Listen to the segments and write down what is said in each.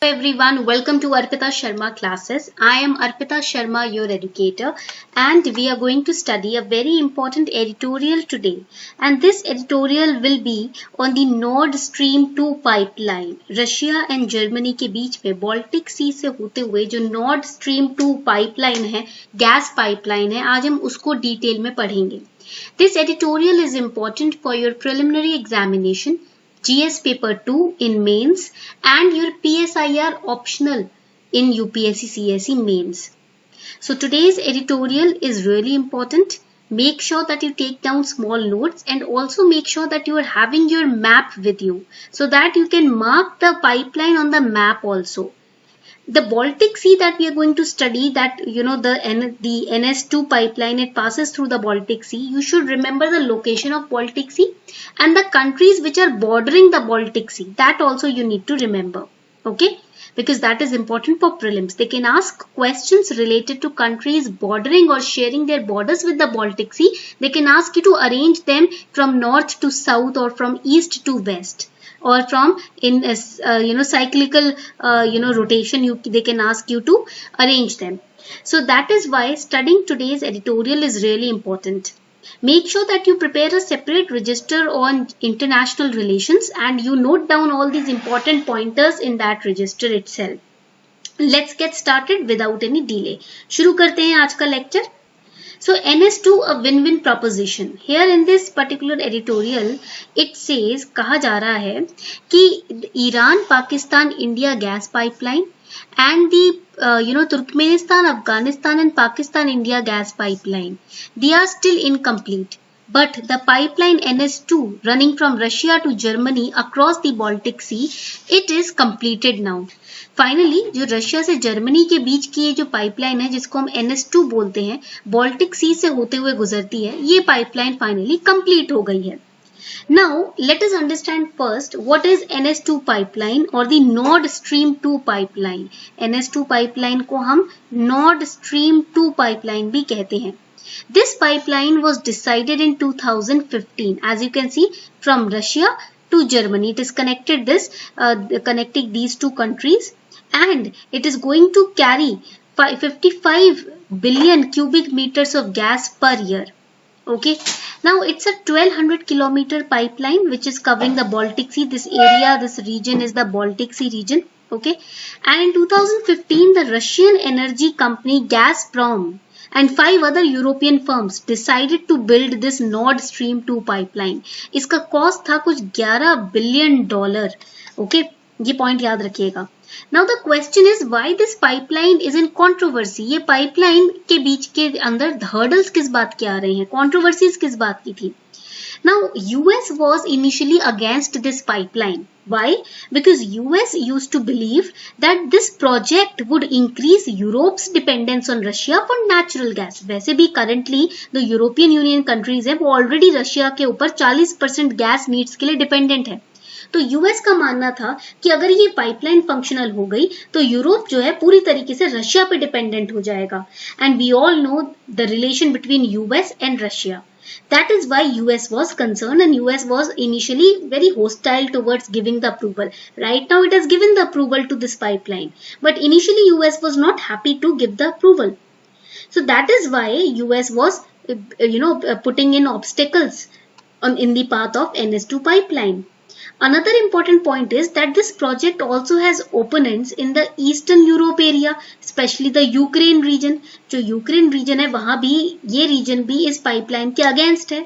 Hello everyone, welcome to Arpita Sharma classes. I am Arpita Sharma, your educator, and we are going to study a very important editorial today. And this editorial will be on the Nord Stream 2 pipeline. Russia and Germany के बीच में Baltic Sea से होते हुए जो Nord Stream 2 pipeline है, gas pipeline है, आज हम उसको डिटेल में पढ़ेंगे. This editorial is important for your preliminary examination, GS paper 2 in mains and your PSIR optional in UPSC CSE mains. So today's editorial is really important. Make sure that you take down small notes and also make sure that you are having your map with you so that you can mark the pipeline on the map also. The Baltic Sea that we are going to study, that the NS2 pipeline, it passes through the Baltic Sea. You should remember the location of Baltic Sea and the countries which are bordering the Baltic Sea. That also you need to remember. Okay, because that is important for prelims. They can ask questions related to countries bordering or sharing their borders with the Baltic Sea. They can ask you to arrange them from north to south or from east to west, or from in cyclical rotation. They can ask you to arrange them. So that is why studying today's editorial is really important. Make sure that you prepare a separate register on international relations and you note down all these important pointers in that register itself. Let's get started without any delay. शुरू करते हैं आज का lecture. So NS2, a win-win proposition. Here in this particular editorial, it says, कहा जा रहा है कि Iran, Pakistan, India gas pipeline and the Turkmenistan, Afghanistan and Pakistan, India gas pipeline, they are still incomplete. But the pipeline NS2 running from Russia to Germany across the Baltic Sea, it is completed now. Finally जो Russia से Germany के बीच की ये जो pipeline है जिसको हम NS2 बोलते हैं, बाल्टिक सी से होते हुए गुजरती है, ये पाइपलाइन फाइनली कंप्लीट हो गई है. Now let us understand first what is NS2 pipeline और the Nord Stream 2 pipeline. NS2 pipeline को हम नॉर्ड स्ट्रीम 2 पाइपलाइन भी कहते हैं. This pipeline was decided in 2015, as you can see, from Russia to Germany. It is connecting these two countries, and it is going to carry 55 billion cubic meters of gas per year. Okay, now it's a 1200 kilometer pipeline which is covering the Baltic Sea. This area, this region is the Baltic Sea region. Okay, and in 2015 the Russian energy company Gazprom and 5 other European firms decided to build this Nord Stream 2 pipeline. इसका cost था कुछ $11 billion. Okay, ये point याद रखिएगा. Now the question is why this pipeline is in controversy. ये pipeline के बीच के अंदर hurdles किस बात के आ रहे हैं, controversies किस बात की थी. Now US was initially against this pipeline. Why? Because US used to believe that this project would increase Europe's dependence on Russia for natural gas. वैसे भी currently the European Union countries हैं वो already Russia के ऊपर 40% gas needs के लिए dependent है. तो यूएस का मानना था कि अगर ये पाइपलाइन फंक्शनल हो गई तो यूरोप जो है पूरी तरीके से रशिया पे डिपेंडेंट हो जाएगा. And we all know the relation between US and Russia. That is why US was concerned and US was initially very hostile towards giving the approval. Right now it has given the approval to this pipeline, but initially US was not happy to give the approval. So that is why US was putting in obstacles in the path of NS2 pipeline. Another important point is that this project also has opponents in the Eastern Europe area, especially the Ukraine region. जो Ukraine region है वहाँ भी ये region भी इस pipeline के against है.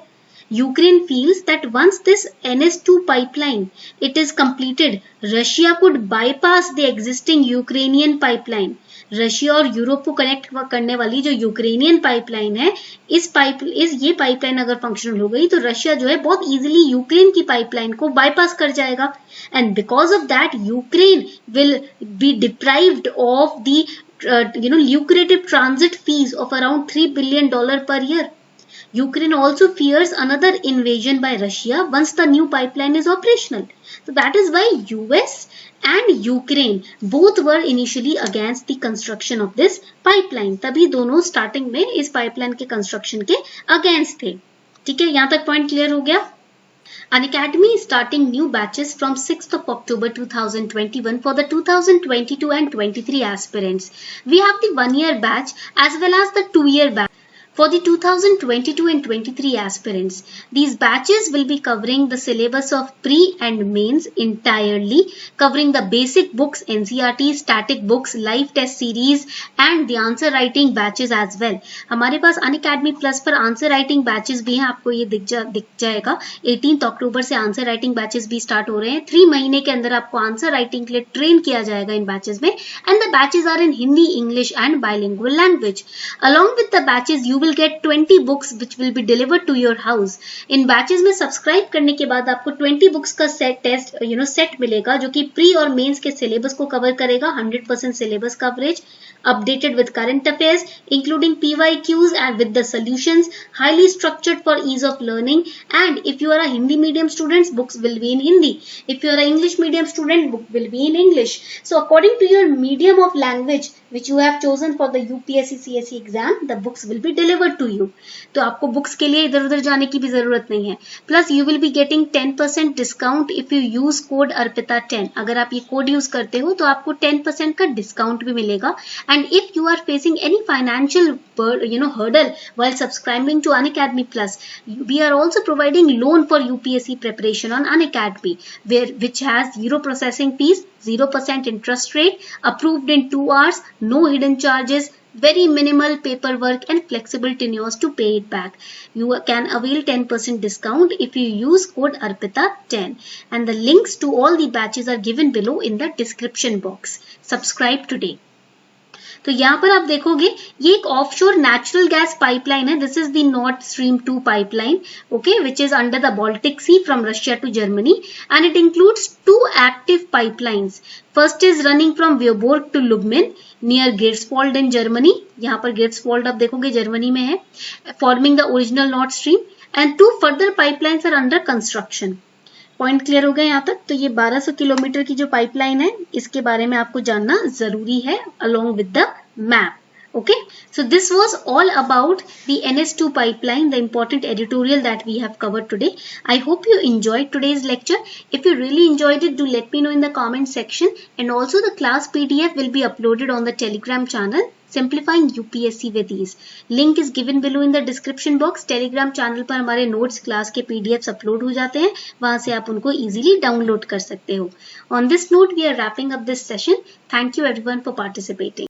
Ukraine feels that once this NS2 pipeline it is completed, Russia could bypass the existing Ukrainian pipeline. Russia और यूरोप को कनेक्ट करने वाली जो यूक्रेनियन पाइपलाइन है, ये पाइपलाइन अगर फंक्शनल हो गई तो रशिया जो है बहुत इजीली यूक्रेन की पाइपलाइन को बाईपास कर जाएगा. And because of that Ukraine will be deprived of the lucrative transit fees of around $3 billion per year. Ukraine also fears another invasion by Russia once the new pipeline is operational. So that is why US and Ukraine both were initially against the construction of this pipeline. तभी दोनों starting में इस pipeline के construction के against थे. ठीक है, यहाँ तक point clear हो गया. Unacademy is starting new batches from 6th of October 2021 for the 2022 and 23 aspirants. We have the 1-year batch as well as the 2-year batch. For the 2022 and 23 aspirants, these batches will be covering the syllabus of pre and mains entirely, covering the basic books, NCERT, static books, live test series and the answer writing batches as well. हमारे पास Unacademy Plus पर answer writing batches भी हैं, आपको ये दिख जाएगा. 18 अक्टूबर से answer writing batches भी स्टार्ट हो रहे हैं. 3 महीने के अंदर आपको आंसर राइटिंग के लिए ट्रेन किया जाएगा इन बैचेस में. And the batches are in Hindi, English and bilingual language. Along with the batches you will get 20 books which will be delivered to your house. In batches में subscribe करने के बाद आपको 20 बुक्स का set मिलेगा जो कि प्री और मेंस के सिलेबस को कवर करेगा. 100% syllabus coverage, updated with current affairs including PYQs and with the solutions, highly structured for ease of learning. And if you are a Hindi medium student, books will be in Hindi. If you are an English medium student, book will be in English. So according to your medium of language which you have chosen for the UPSC CSE exam, the books will be delivered to you. तो आपको books के लिए इधर उधर जाने की भी जरूरत नहीं है. Plus you will be getting 10% discount if you use code Arpita 10. अगर आप ये कोड यूज करते हो तो आपको 10% का डिस्काउंट भी मिलेगा. And if you are facing any financial hurdle while subscribing to Unacademy Plus, we are also providing loan for UPSC preparation on Unacademy, which has 0 processing fees, 0% interest rate, approved in 2 hours, no hidden charges, very minimal paperwork and flexible tenures to pay it back. You can avail 10% discount if you use code ARPITA10 and the links to all the batches are given below in the description box. Subscribe today. तो यहाँ पर आप देखोगे ये एक offshore natural gas pipeline है. This is the North Stream 2 pipeline, okay, which is under the Baltic Sea from Russia to Germany and it includes 2 active pipelines. First is running from Vyborg to Lubmin near Greifswald in Germany. यहाँ पर Greifswald आप देखोगे Germany में है, forming the original North Stream. And 2 further pipelines are under construction. Point clear हो गया यहाँ तक. तो ये 1200 किलोमीटर की जो पाइपलाइन है इसके बारे में आपको जानना जरूरी है along with the map. Okay, so this was all about the NS2 pipeline, the important editorial that we have covered today. I hope you enjoyed today's lecture. If you really enjoyed it, do let me know in the comment section. And also the class PDF will be uploaded on the Telegram channel, Simplifying UPSC with Ease. Link is given below in the description box. Telegram channel पर हमारे notes class के PDFs upload हो जाते हैं, वहाँ से आप उनको easily download कर सकते हो. On this note, we are wrapping up this session. Thank you everyone for participating.